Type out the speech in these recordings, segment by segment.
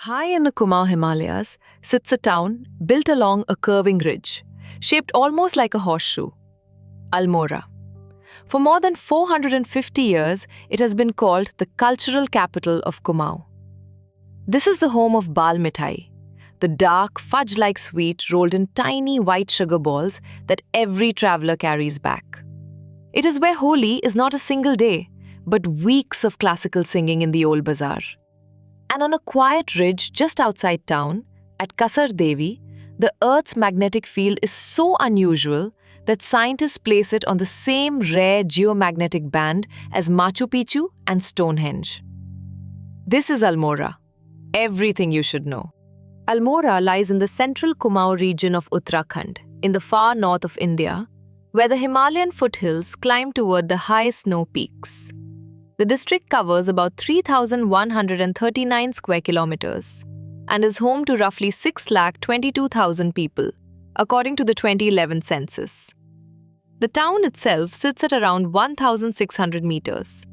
High in the Kumaon Himalayas sits a town built along a curving ridge, shaped almost like a horseshoe, Almora. For more than 450 years, it has been called the cultural capital of Kumaon. This is the home of Mithai, the dark, fudge-like sweet rolled in tiny white sugar balls that every traveler carries back. It is where Holi is not a single day, but weeks of classical singing in the old bazaar. And on a quiet ridge just outside town, at Kasar Devi, the Earth's magnetic field is so unusual that scientists place it on the same rare geomagnetic band as Machu Picchu and Stonehenge. This is Almora. Everything you should know. Almora lies in the central Kumaon region of Uttarakhand, in the far north of India, where the Himalayan foothills climb toward the high snow peaks. The district covers about 3,139 square kilometers and is home to roughly 6,22,000 people, according to the 2011 census. The town itself sits at around 1,600 meters,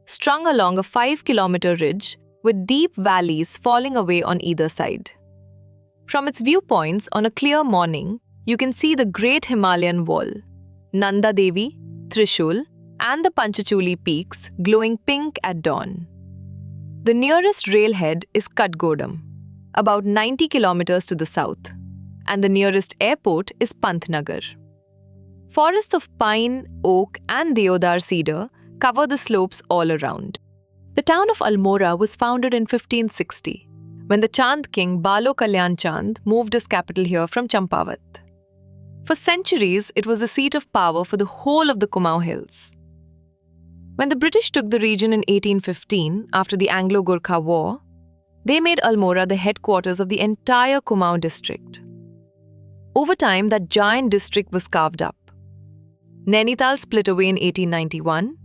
strung along a 5-kilometer ridge with deep valleys falling away on either side. From its viewpoints on a clear morning, you can see the Great Himalayan Wall, Nanda Devi, Trishul, and the Panchachuli peaks glowing pink at dawn. The nearest railhead is Katgodam, about 90 kilometers to the south, and the nearest airport is Pant. Forests of pine, oak, and deodar cedar cover the slopes all around. The town of Almora was founded in 1560, when the Chand king Balo Kalyan Chand moved his capital here from Champawat. For centuries, it was the seat of power for the whole of the Kumaon Hills. When the British took the region in 1815, after the Anglo-Gorkha War, they made Almora the headquarters of the entire Kumaon district. Over time, that giant district was carved up. Nainital split away in 1891,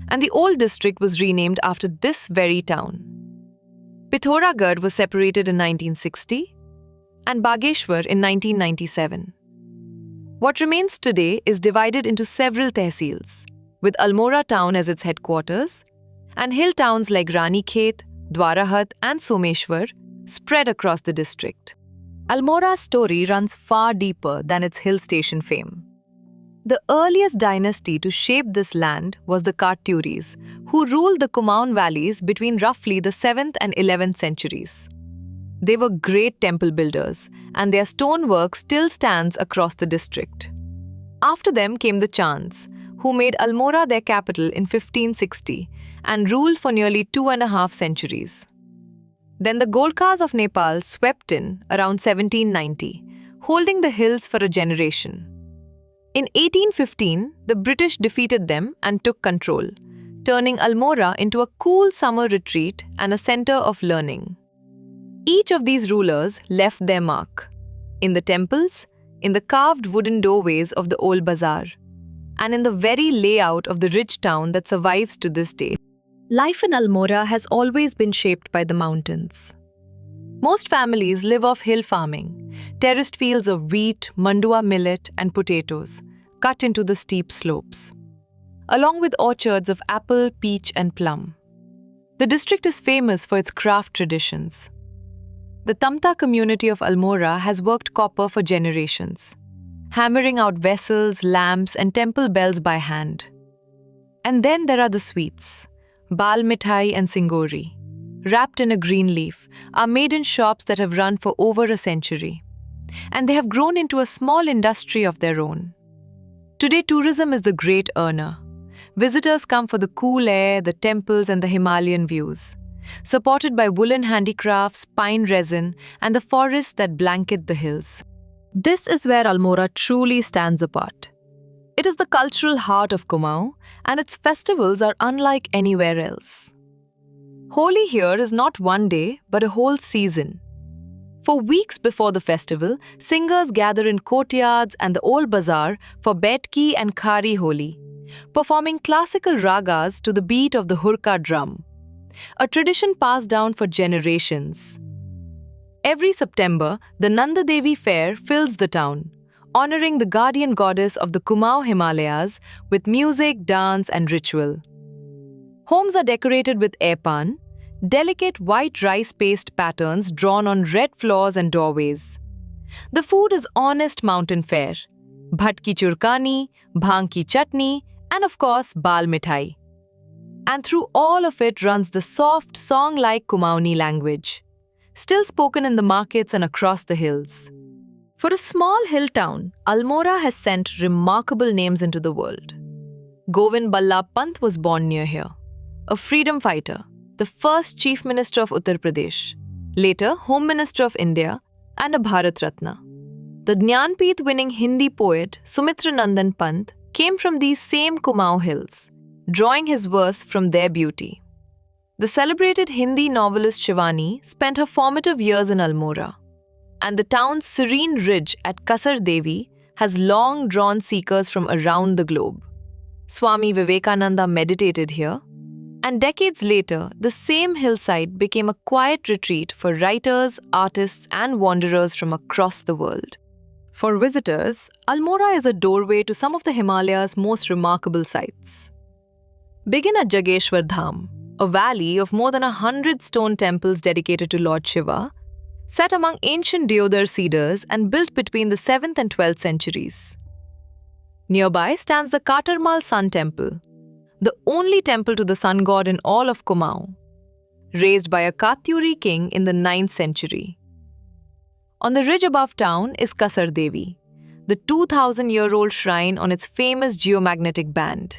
and the old district was renamed after this very town. Pithoragarh was separated in 1960, and Jageshwar in 1997. What remains today is divided into several tehsils, with Almora town as its headquarters, and hill towns like Ranikhet, Dwarahat, and Someshwar spread across the district. Almora's story runs far deeper than its hill station fame. The earliest dynasty to shape this land was the Katyuris, who ruled the Kumaon valleys between roughly the 7th and 11th centuries. They were great temple builders, and their stonework still stands across the district. After them came the Chands, who made Almora their capital in 1560 and ruled for nearly 2.5 centuries. Then the Gorkhas of Nepal swept in around 1790, holding the hills for a generation. In 1815, the British defeated them and took control, turning Almora into a cool summer retreat and a center of learning. Each of these rulers left their mark in the temples, in the carved wooden doorways of the old bazaar, and in the very layout of the rich town that survives to this day. Life in Almora has always been shaped by the mountains. Most families live off hill farming, terraced fields of wheat, mandua millet, and potatoes, cut into the steep slopes, along with orchards of apple, peach, and plum. The district is famous for its craft traditions. The Tamta community of Almora has worked copper for generations, hammering out vessels, lamps, and temple bells by hand. And then there are the sweets. Bal Mithai and Singori, wrapped in a green leaf, are made in shops that have run for over a century. And they have grown into a small industry of their own. Today, tourism is the great earner. Visitors come for the cool air, the temples, and the Himalayan views, supported by woolen handicrafts, pine resin, and the forests that blanket the hills. This is where Almora truly stands apart. It is the cultural heart of Kumaon, and its festivals are unlike anywhere else. Holi here is not one day, but a whole season. For weeks before the festival, singers gather in courtyards and the old bazaar for Baithki and Holi, performing classical ragas to the beat of the hurka drum, a tradition passed down for generations. Every September, the Nanda Devi Fair fills the town, honoring the guardian goddess of the Kumaon Himalayas with music, dance, and ritual. Homes are decorated with aipan, delicate white rice paste patterns drawn on red floors and doorways. The food is honest mountain fare. Bhat ki churkani, bhang ki chutney, and of course, bal mithai. And through all of it runs the soft, song-like Kumaoni language, still spoken in the markets and across the hills. For a small hill town, Almora has sent remarkable names into the world. Govind Ballabh Pant was born near here, a freedom fighter, the first Chief Minister of Uttar Pradesh, later Home Minister of India, and a Bharat Ratna. The Jnanpith-winning Hindi poet Sumitranandan Pant came from these same Kumaon hills, drawing his verse from their beauty. The celebrated Hindi novelist Shivani spent her formative years in Almora, and the town's serene ridge at Kasar Devi has long drawn seekers from around the globe. Swami Vivekananda meditated here, and decades later, the same hillside became a quiet retreat for writers, artists, and wanderers from across the world. For visitors, Almora is a doorway to some of the Himalayas' most remarkable sights. Begin at Jageshwar Dham, a valley of more than 100 stone temples dedicated to Lord Shiva, set among ancient deodar cedars and built between the 7th and 12th centuries. Nearby stands the Katarmal Sun Temple, the only temple to the sun god in all of Kumaon, raised by a Katyuri king in the 9th century. On the ridge above town is Kasar Devi, the 2,000-year-old shrine on its famous geomagnetic band,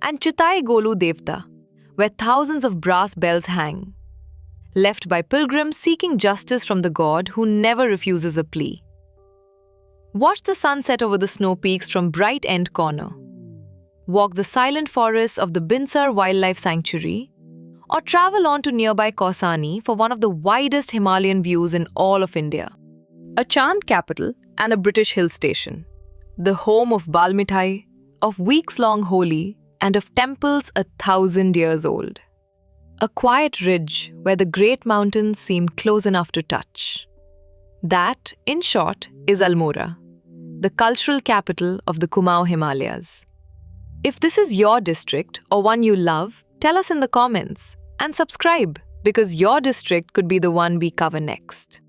and Chitai Golu Devta, where thousands of brass bells hang, left by pilgrims seeking justice from the god who never refuses a plea. Watch the sunset over the snow peaks from Bright End Corner. Walk the silent forests of the Binsar Wildlife Sanctuary, or travel on to nearby Kausani for one of the widest Himalayan views in all of India. A chant capital and a British hill station, the home of Bal Mithai, of weeks-long Holi, and of temples 1,000 years old. A quiet ridge where the great mountains seem close enough to touch. That, in short, is Almora, the cultural capital of the Kumaon Himalayas. If this is your district or one you love, tell us in the comments and subscribe because your district could be the one we cover next.